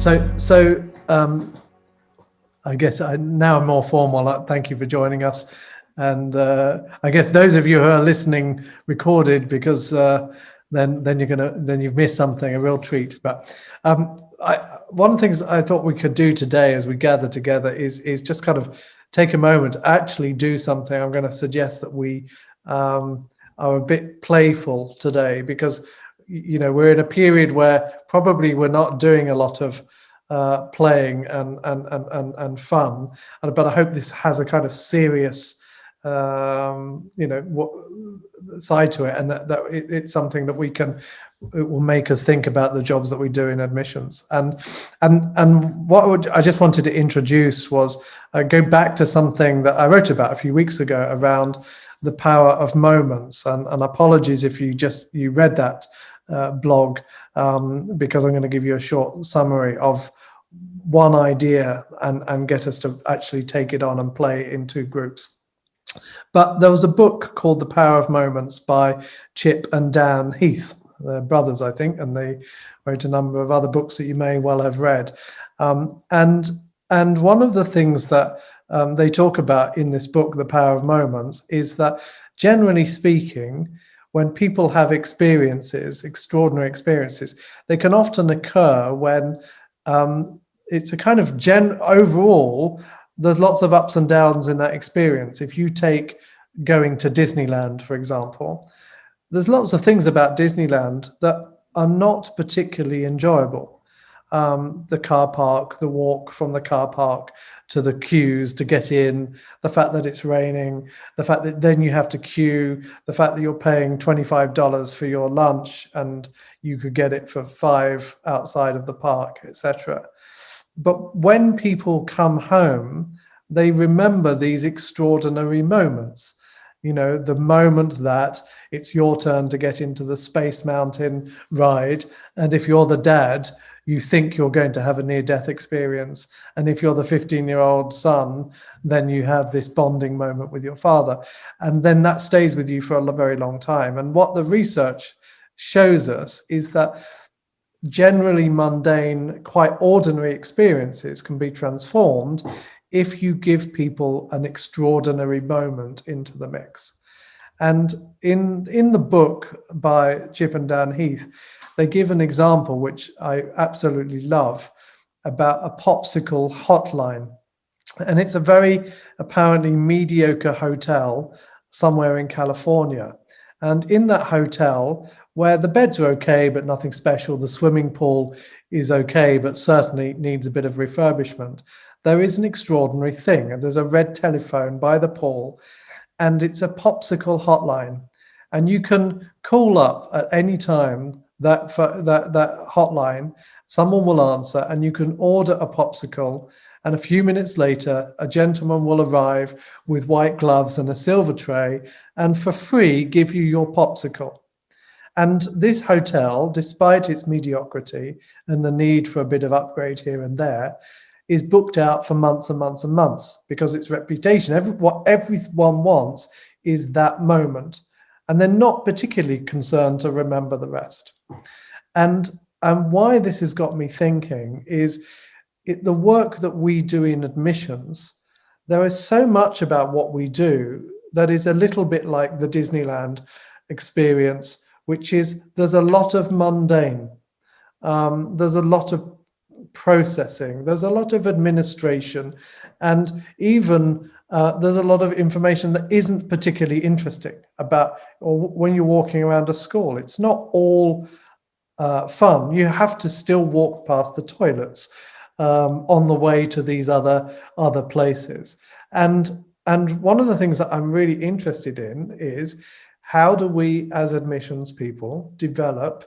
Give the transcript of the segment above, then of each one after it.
So, I guess now I'm more formal. Thank you for joining us, and I guess those of you who are listening recorded, because then you've missed something, a real treat. But one of the things I thought we could do today as we gather together is just kind of take a moment, actually do something. I'm going to suggest that we are a bit playful today, because we're in a period where probably we're not doing a lot of playing and fun, but I hope this has a kind of serious side to it, and that it's something that it will make us think about the jobs that we do in admissions. And I just wanted to introduce was go back to something that I wrote about a few weeks ago around the power of moments. And apologies if you read that blog, because I'm going to give you a short summary of one idea and get us to actually take it on and play in two groups. But there was a book called The Power of Moments by Chip and Dan Heath. They're brothers, I think, and they wrote a number of other books that you may well have read. And one of the things that they talk about in this book, The Power of Moments, is that generally speaking, when people have experiences, extraordinary experiences, they can often occur when it's a kind of overall, there's lots of ups and downs in that experience. If you take going to Disneyland, for example, there's lots of things about Disneyland that are not particularly enjoyable. The car park, the walk from the car park to the queues to get in, the fact that it's raining, the fact that then you have to queue, the fact that you're paying $25 for your lunch and you could get it for $5 outside of the park, etc. But when people come home, they remember these extraordinary moments. The moment that it's your turn to get into the Space Mountain ride, and if you're the dad, you think you're going to have a near-death experience. And if you're the 15-year-old son, then you have this bonding moment with your father. And then that stays with you for a very long time. And what the research shows us is that generally mundane, quite ordinary experiences can be transformed if you give people an extraordinary moment into the mix. And in the book by Chip and Dan Heath, they give an example which I absolutely love about a popsicle hotline. And it's a very apparently mediocre hotel somewhere in California. And in that hotel, where the beds are okay, but nothing special, the swimming pool is okay, but certainly needs a bit of refurbishment, there is an extraordinary thing. And there's a red telephone by the pool, and it's a popsicle hotline. And you can call up at any time that hotline, someone will answer, and you can order a popsicle. And a few minutes later, a gentleman will arrive with white gloves and a silver tray, and for free give you your popsicle. And this hotel, despite its mediocrity and the need for a bit of upgrade here and there, is booked out for months and months and months because its reputation, what everyone wants is that moment. And they're not particularly concerned to remember the rest. And why this has got me thinking is the work that we do in admissions. There is so much about what we do that is a little bit like the Disneyland experience, which is there's a lot of mundane, there's a lot of processing, there's a lot of administration, and even there's a lot of information that isn't particularly interesting about, or when you're walking around a school, it's not all fun. You have to still walk past the toilets on the way to these other places. And one of the things that I'm really interested in is how do we as admissions people develop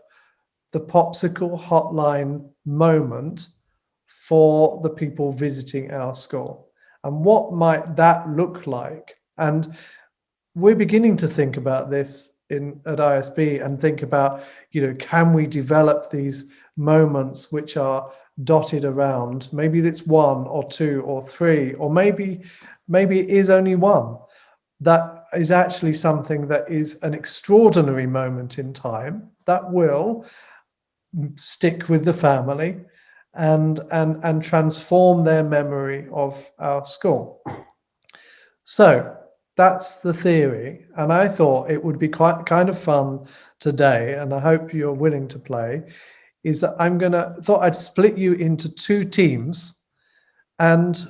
the popsicle hotline moment for the people visiting our school? And what might that look like? And we're beginning to think about this at ISB and think about, can we develop these moments which are dotted around? Maybe it's one or two or three, or maybe it is only one. That is actually something that is an extraordinary moment in time that will stick with the family and transform their memory of our school. So that's the theory, and I thought it would be quite kind of fun today, and I hope you're willing to play, is that thought I'd split you into two teams and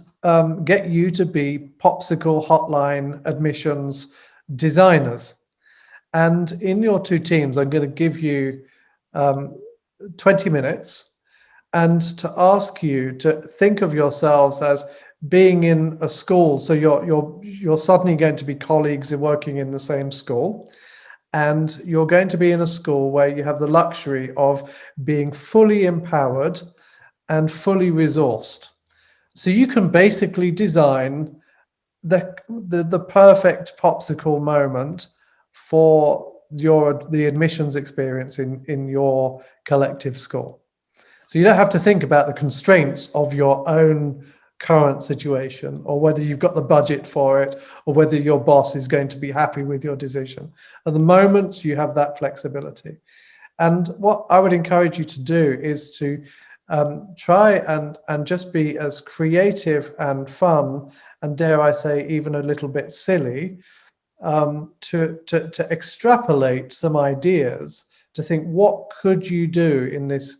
get you to be Popsicle Hotline admissions designers. And in your two teams, I'm going to give you 20 minutes and to ask you to think of yourselves as being in a school. So you're suddenly going to be colleagues and working in the same school. And you're going to be in a school where you have the luxury of being fully empowered and fully resourced. So you can basically design the perfect Popsicle moment for the admissions experience in your collective school. So you don't have to think about the constraints of your own current situation, or whether you've got the budget for it, or whether your boss is going to be happy with your decision. At the moment, you have that flexibility. And what I would encourage you to do is to try and just be as creative and fun, and dare I say, even a little bit silly, to extrapolate some ideas, to think, what could you do in this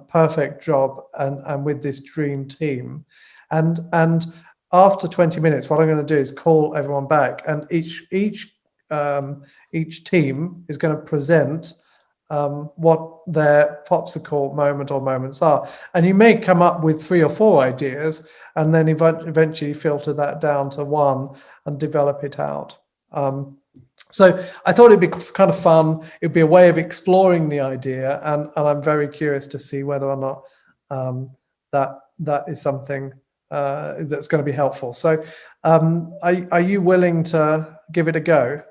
perfect job and with this dream team? And after 20 minutes, what I'm going to do is call everyone back, and each team is going to present what their Popsicle moment or moments are. And you may come up with 3 or 4 ideas and then eventually filter that down to one and develop it out. So I thought it'd be kind of fun. It'd be a way of exploring the idea, and I'm very curious to see whether or not that is something that's going to be helpful. So are you willing to give it a go?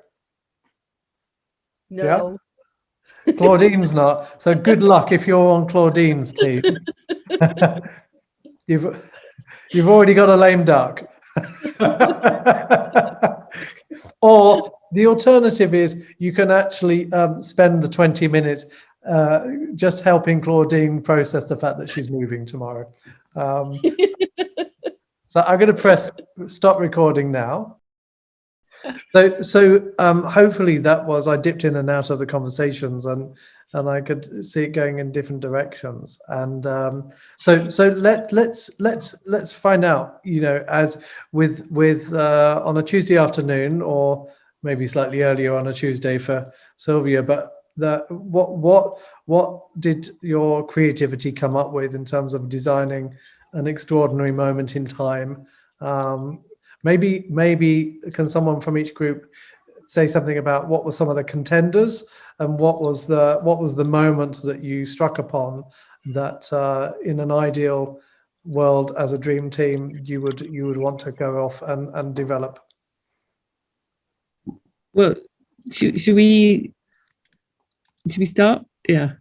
No. Yeah? Claudine's not. So good luck if you're on Claudine's team. You've already got a lame duck. Or the alternative is you can actually spend the 20 minutes just helping Claudine process the fact that she's moving tomorrow. So I'm going to press stop recording now. So hopefully that was, I dipped in and out of the conversations and I could see it going in different directions. And so let's find out, as with on a Tuesday afternoon, or maybe slightly earlier on a Tuesday for Sylvia, but what did your creativity come up with in terms of designing an extraordinary moment in time? Maybe can someone from each group say something about what were some of the contenders and what was the moment that you struck upon that in an ideal world as a dream team you would want to go off and develop? Well, should we start? Yeah.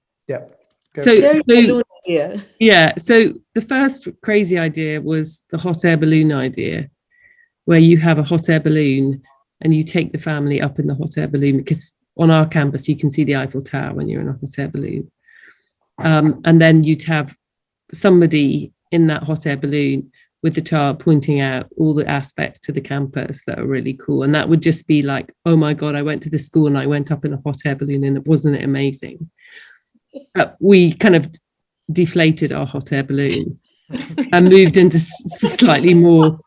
So the first crazy idea was the hot air balloon idea, where you have a hot air balloon and you take the family up in the hot air balloon, because on our campus you can see the Eiffel Tower when you're in a hot air balloon, and then you'd have somebody in that hot air balloon with the child pointing out all the aspects to the campus that are really cool, and that would just be like, oh my god, I went to the school and I went up in a hot air balloon and wasn't it amazing? We kind of deflated our hot air balloon and moved into slightly more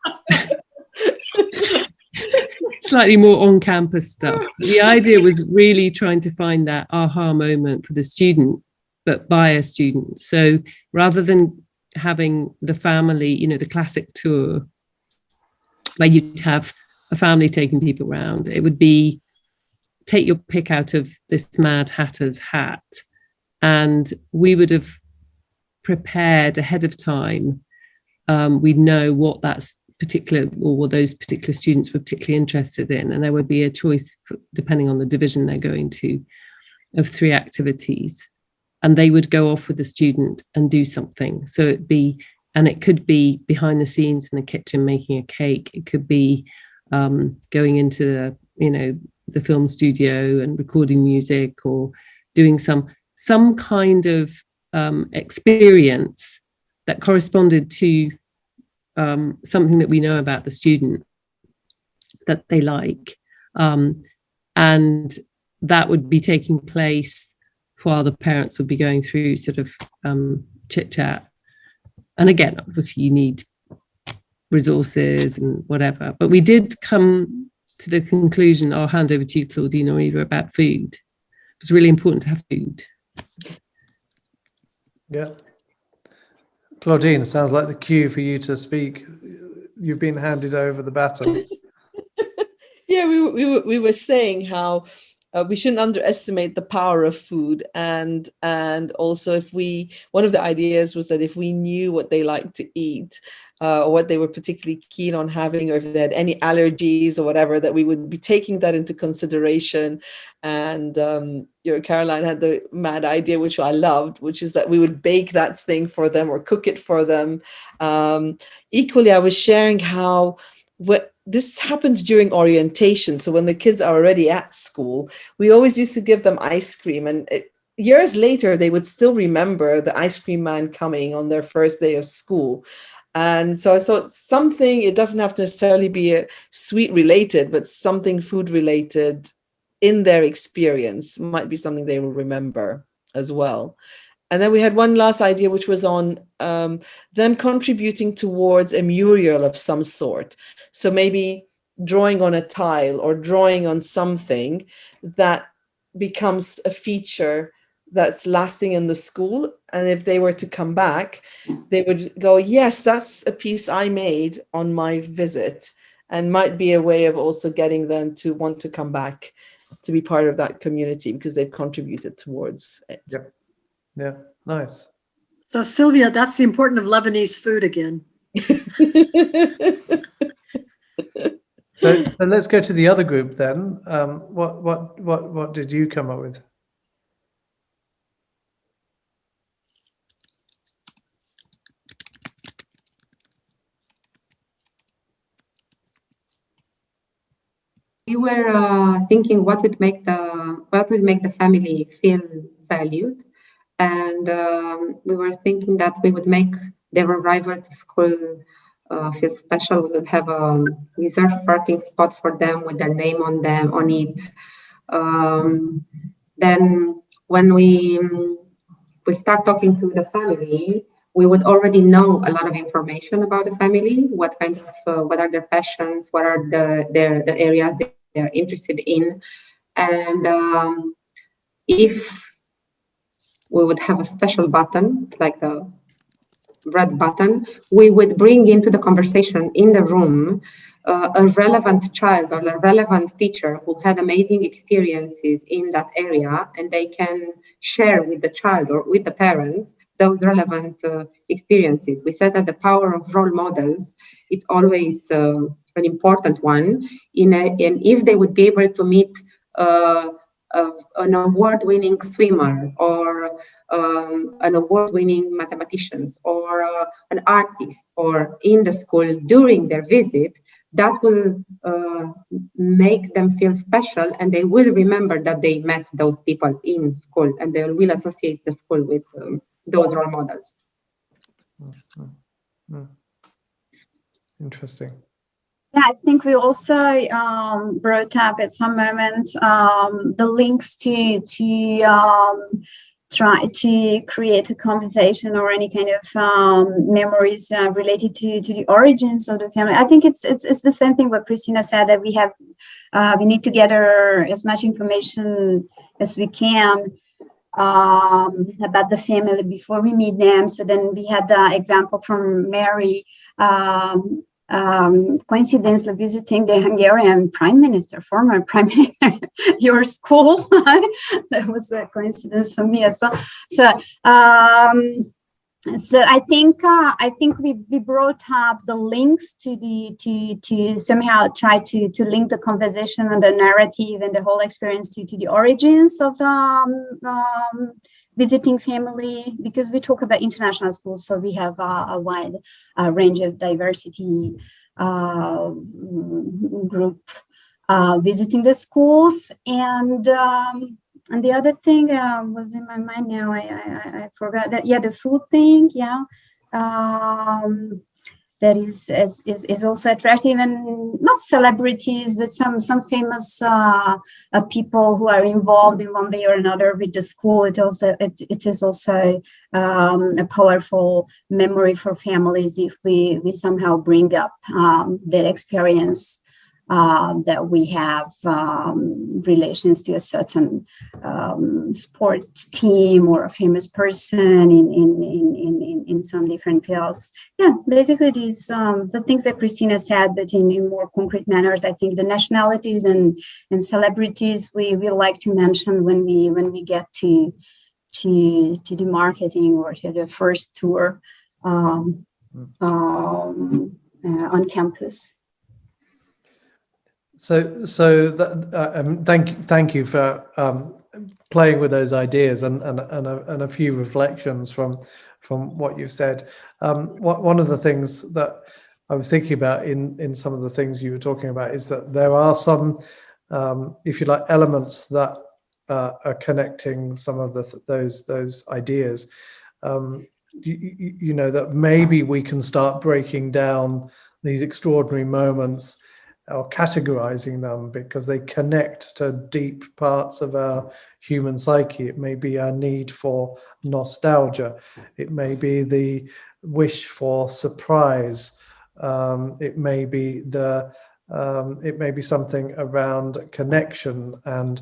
on-campus stuff. The idea was really trying to find that aha moment for the student, but by a student. So rather than having the family, the classic tour where you'd have a family taking people around, it would be take your pick out of this Mad Hatter's hat, and we would have prepared ahead of time. We'd know what that's particular, or what those particular students were particularly interested in, and there would be a choice depending on the division they're going to, of 3 activities, and they would go off with the student and do something. So it could be behind the scenes in the kitchen making a cake, it could be going into the film studio and recording music, or doing some kind of experience that corresponded to something that we know about the student that they like. And that would be taking place while the parents would be going through sort of chit chat. And again, obviously you need resources and whatever, but we did come to the conclusion, I'll hand over to you, Claudine or Eva, about food. It was really important to have food. Yeah. Claudine, sounds like the cue for you to speak. You've been handed over the baton. Yeah, we were saying how we shouldn't underestimate the power of food, and also one of the ideas was that if we knew what they like to eat, or what they were particularly keen on having, or if they had any allergies or whatever, that we would be taking that into consideration. And Caroline had the mad idea, which I loved, which is that we would bake that thing for them or cook it for them. Equally, I was sharing how this happens during orientation. So when the kids are already at school, we always used to give them ice cream, and years later, they would still remember the ice cream man coming on their first day of school. And so I thought it doesn't have to necessarily be a sweet related, but something food related in their experience might be something they will remember as well. And then we had one last idea, which was on them contributing towards a mural of some sort. So maybe drawing on a tile or drawing on something that becomes a feature that's lasting in the school. And if they were to come back, they would go, yes, that's a piece I made on my visit, and might be a way of also getting them to want to come back to be part of that community because they've contributed towards it. Yep. Yeah, nice. So Sylvia, that's the importance of Lebanese food again. So let's go to the other group then. What did you come up with? We were thinking what would make the family feel valued, and we were thinking that we would make their arrival to school feel special. We would have a reserved parking spot for them with their name on it. Then when we start talking to the family, we would already know a lot of information about the family. What are their passions? What are the areas they're interested in? And if we would have a special button, like the red button, we would bring into the conversation in the room a relevant child or a relevant teacher who had amazing experiences in that area, and they can share with the child or with the parents those relevant experiences. We said that the power of role models, it's always an important one. And if they would be able to meet an award-winning swimmer or an award-winning mathematicians or an artist or in the school during their visit, that will make them feel special, and they will remember that they met those people in school, and they will associate the school with those role models. Interesting. Yeah, I think we also brought up at some moments the links to try to create a conversation or any kind of memories related to the origins of the family. I think it's the same thing what Christina said, that we need to gather as much information as we can about the family before we meet them. So then we had the example from Mary, coincidentally visiting the Hungarian prime minister, former prime minister, your school. That was a coincidence for me as well. So I think we brought up the links to somehow try to link the conversation and the narrative and the whole experience to the origins of the visiting family, because we talk about international schools, so we have a wide range of diversity group visiting the schools. And the other thing was in my mind now, I forgot that. Yeah, the food thing. Yeah, that is also attractive, and not celebrities, but some famous people who are involved in one way or another with the school. It is also a powerful memory for families if we somehow bring up that experience that we have relations to a certain sport team or a famous person in some different fields. Yeah, basically these the things that Christina said, but in more concrete manners. I think the nationalities and celebrities we like to mention when we get to the marketing or to the first tour on campus. So that, thank you for playing with those ideas and a few reflections from what you've said. One of the things that I was thinking about in some of the things you were talking about is that there are some, if you like, elements that are connecting some of those ideas. You know, that maybe we can start breaking down these extraordinary moments or categorizing them because they connect to deep parts of our human psyche. It may be our need for nostalgia. It may be the wish for surprise. It may be something around connection, and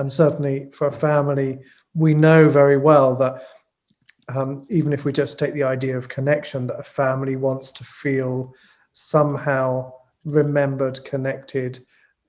certainly for a family, we know very well that even if we just take the idea of connection, that a family wants to feel somehow remembered, connected,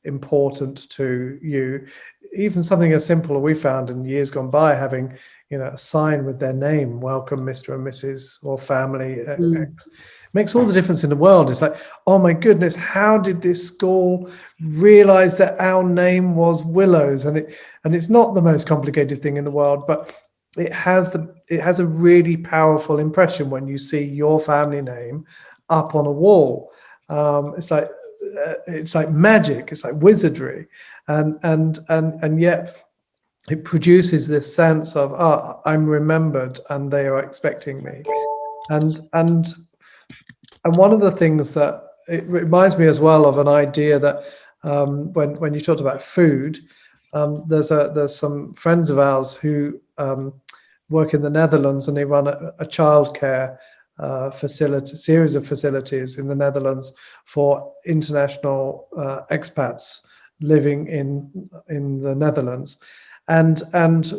important to you. Even something as simple as we found in years gone by, having, you know, a sign with their name, welcome Mr. and Mrs. or family X, makes all the difference in the world. It's like, oh my goodness, how did this school realize that our name was Willows? And it's not the most complicated thing in the world, but it has a really powerful impression when you see your family name up on a wall. It's like magic. It's like wizardry, and yet it produces this sense of, I'm remembered, and they are expecting me. And one of the things that it reminds me as well of an idea that when you talked about food, there's some friends of ours who work in the Netherlands, and they run a childcare series of facilities in the Netherlands for international expats living in the Netherlands, and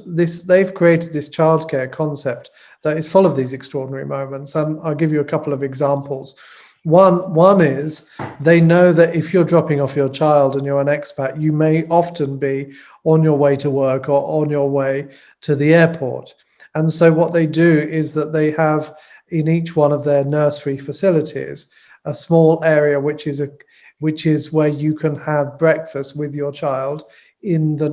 they've created this childcare concept that is full of these extraordinary moments. And I'll give you a couple of examples. One is, they know that if you're dropping off your child and you're an expat, you may often be on your way to work or on your way to the airport. And so what they do is that they have in each one of their nursery facilities a small area which is where you can have breakfast with your child in the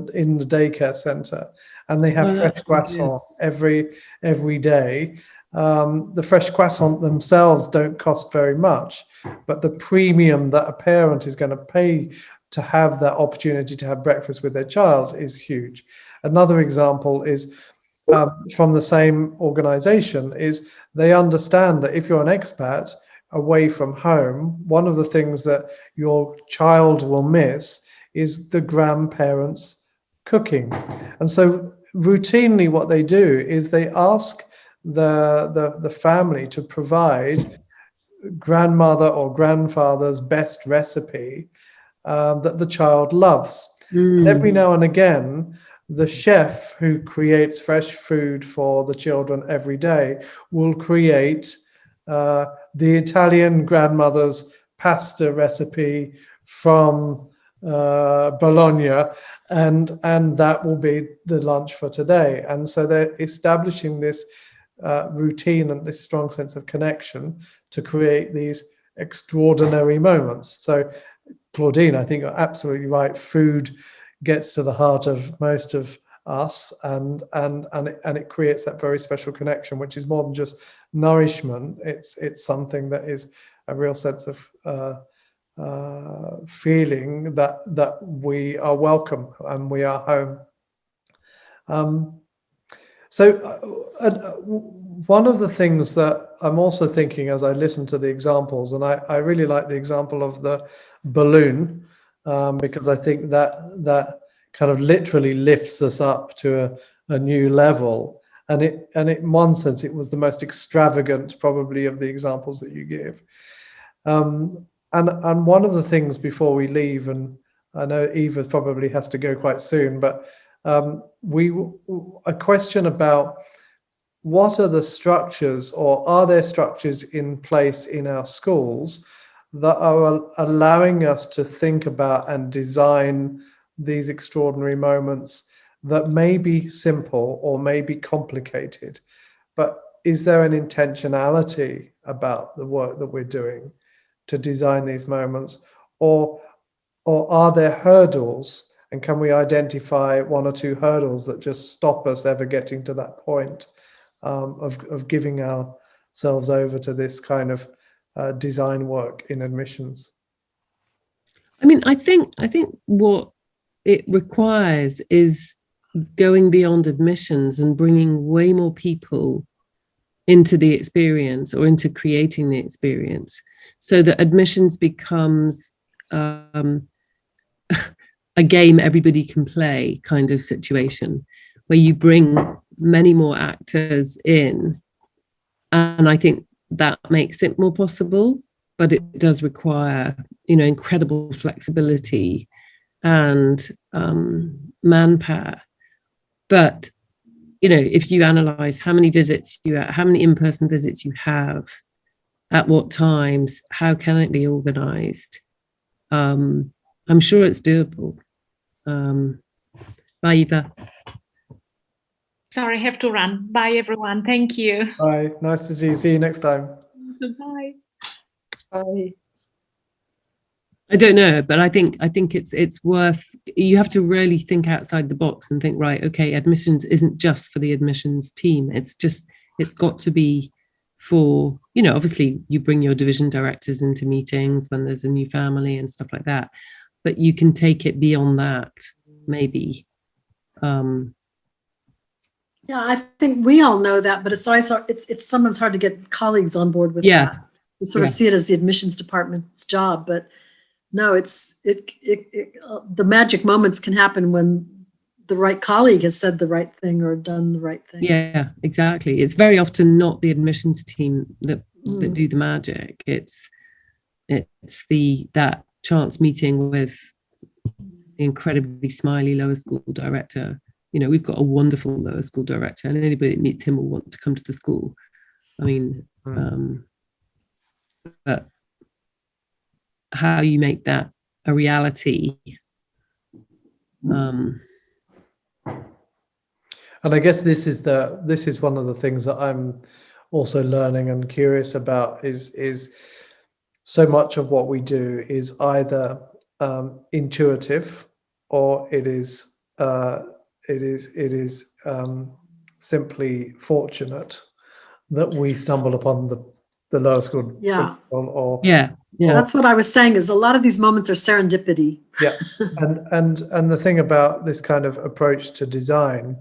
daycare center, and they have fresh croissant every day. The fresh croissant themselves don't cost very much, but the premium that a parent is going to pay to have that opportunity to have breakfast with their child is huge. Another example is from the same organization, is they understand that if you're an expat away from home, one of the things that your child will miss is the grandparents cooking. And so routinely what they do is they ask the family to provide grandmother or grandfather's best recipe that the child loves. And every now and again, the chef who creates fresh food for the children every day will create the Italian grandmother's pasta recipe from Bologna, and that will be the lunch for today. And so they're establishing this routine and this strong sense of connection to create these extraordinary moments. So Claudine, I think you're absolutely right. Food gets to the heart of most of us, and it creates that very special connection, which is more than just nourishment. It's something that is a real sense of feeling that we are welcome and we are home. So one of the things that I'm also thinking as I listen to the examples, and I really like the example of the balloon, because I think that kind of literally lifts us up to a new level. And in one sense, it was the most extravagant probably of the examples that you give. And one of the things before we leave, and I know Eva probably has to go quite soon, but a question about what are the structures, or are there structures in place in our schools that are allowing us to think about and design these extraordinary moments that may be simple or may be complicated, but is there an intentionality about the work that we're doing to design these moments, or are there hurdles, and can we identify one or two hurdles that just stop us ever getting to that point of giving ourselves over to this kind of design work in admissions? I mean, I think what it requires is going beyond admissions and bringing way more people into the experience, or into creating the experience, so that admissions becomes a game everybody can play kind of situation, where you bring many more actors in. And I think that makes it more possible, but it does require, incredible flexibility and manpower. But, if you analyze how many visits how many in-person visits you have, at what times, how can it be organized? I'm sure it's doable. Bye, Eva. Sorry, I have to run. Bye, everyone. Thank you. Bye. Nice to see you. See you next time. Bye. Bye. I don't know, but I think it's worth. You have to really think outside the box and think, right, okay, admissions isn't just for the admissions team. It's got to be for, obviously you bring your division directors into meetings when there's a new family and stuff like that, but you can take it beyond that, maybe. Yeah, I think we all know that, but it's always it's sometimes hard to get colleagues on board with that. We sort of see it as the admissions department's job, but no, the magic moments can happen when the right colleague has said the right thing or done the right thing. Yeah, exactly. It's very often not the admissions team that do the magic. It's that chance meeting with the incredibly smiley lower school director. We've got a wonderful lower school director, and anybody that meets him will want to come to the school. I mean, but how you make that a reality. And I guess this is one of the things that I'm also learning and curious about is so much of what we do is either intuitive, or it is simply fortunate that we stumble upon the lower school. Yeah. Or Yeah. That's what I was saying, is a lot of these moments are serendipity. Yeah. And the thing about this kind of approach to design,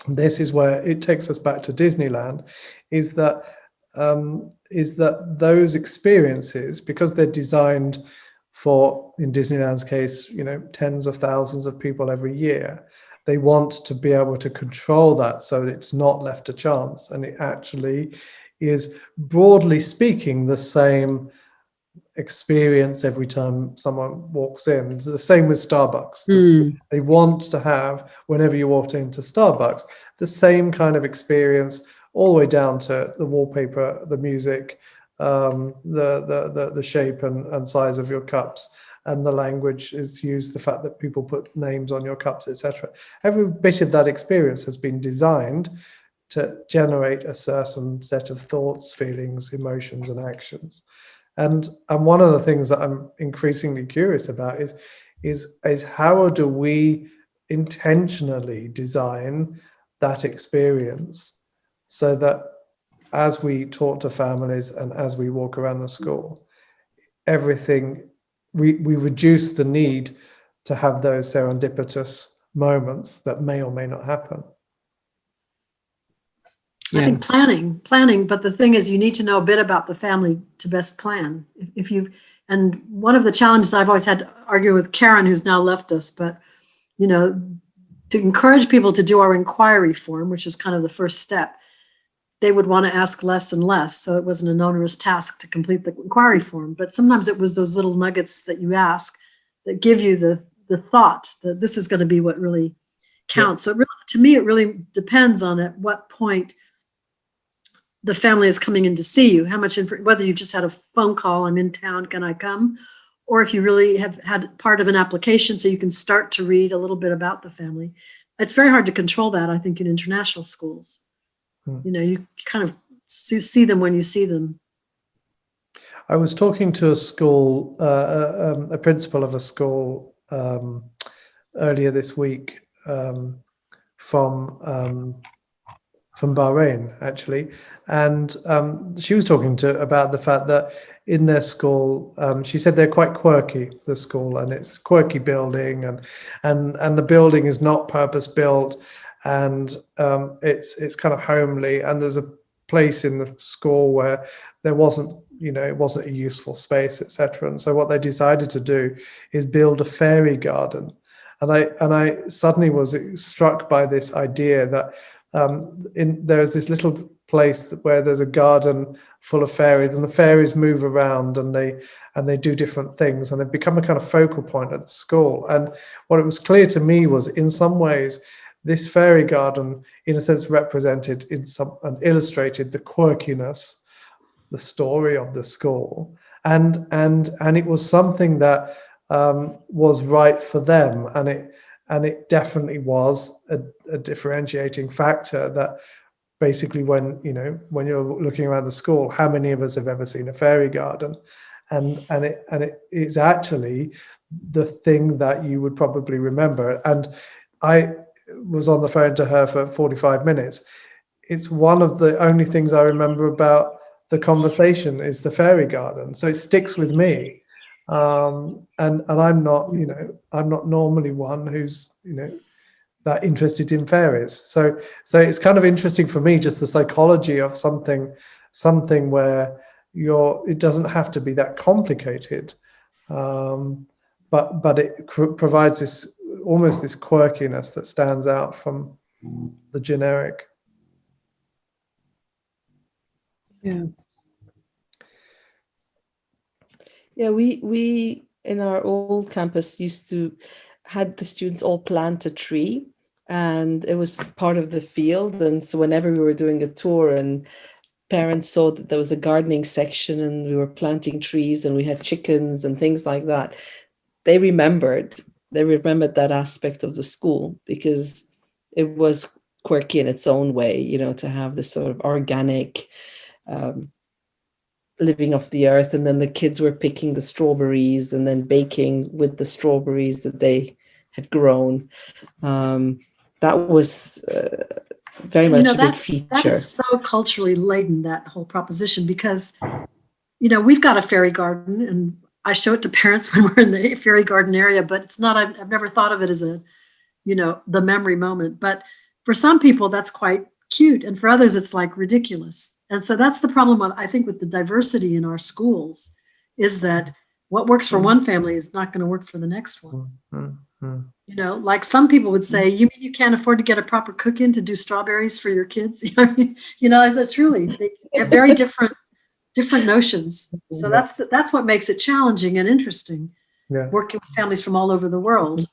this is where it takes us back to Disneyland, is that those experiences, because they're designed for, in Disneyland's case, tens of thousands of people every year, they want to be able to control that so that it's not left to chance, and it actually is, broadly speaking, the same experience every time someone walks in. It's the same with Starbucks. They want to have, whenever you walk into Starbucks, the same kind of experience, all the way down to the wallpaper, the music, the shape and size of your cups, and the language is used, the fact that people put names on your cups, etc. Every bit of that experience has been designed to generate a certain set of thoughts, feelings, emotions, and actions. And one of the things that I'm increasingly curious about is how do we intentionally design that experience so that as we talk to families and as we walk around the school, we reduce the need to have those serendipitous moments that may or may not happen. I think planning, but the thing is you need to know a bit about the family to best plan. If you, and one of the challenges I've always had to argue with Karen, who's now left us, but you know, to encourage people to do our inquiry form, which is kind of the first step, they would want to ask less and less. So it wasn't an onerous task to complete the inquiry form, but sometimes it was those little nuggets that you ask that give you the thought that this is going to be what really counts. So it really, to me, it really depends on at what point the family is coming in to see you, how much, whether you just had a phone call, I'm in town, can I come? Or if you really have had part of an application so you can start to read a little bit about the family. It's very hard to control that, I think, in international schools. You know, you kind of see them when you see them. I was talking to a school, a principal of a school earlier this week from Bahrain, actually, and she was talking about the fact that in their school, she said they're quite quirky, the school, and it's quirky building, and the building is not purpose built, and it's kind of homely, and there's a place in the school where there wasn't, you know, it wasn't a useful space, etc. And so what they decided to do is build a fairy garden, and I suddenly was struck by this idea that there's this little place where there's a garden full of fairies, and the fairies move around and they do different things, and they become a kind of focal point at the school. And what it was clear to me was, in some ways, this fairy garden, in a sense, represented and illustrated the quirkiness, the story of the school, and it was something that was right for them, and it definitely was a differentiating factor. That basically, when you're looking around the school, how many of us have ever seen a fairy garden? And it is actually the thing that you would probably remember. And I was on the phone to her for 45 minutes. It's one of the only things I remember about the conversation is the fairy garden. So it sticks with me. And I'm not normally one who's, that interested in fairies. So it's kind of interesting for me, just the psychology of something where it doesn't have to be that complicated, but it provides this almost this quirkiness that stands out from the generic. Yeah, we in our old campus had the students all plant a tree, and it was part of the field. And so whenever we were doing a tour and parents saw that there was a gardening section and we were planting trees and we had chickens and things like that, they remembered that aspect of the school, because it was quirky in its own way, to have this sort of organic living off the earth. And then the kids were picking the strawberries and then baking with the strawberries that they had grown. That was very much a big feature. That is so culturally laden, that whole proposition, because, we've got a fairy garden, and I show it to parents when we're in the fairy garden area, but it's not, I've never thought of it as the memory moment. But for some people, that's quite cute. And for others, it's like ridiculous. And so that's the problem, I think, with the diversity in our schools, is that what works for one family is not going to work for the next one. Like some people would say, you mean you can't afford to get a proper cook in to do strawberries for your kids? That's really, they have very different notions. So that's what makes it challenging and interesting, working with families from all over the world.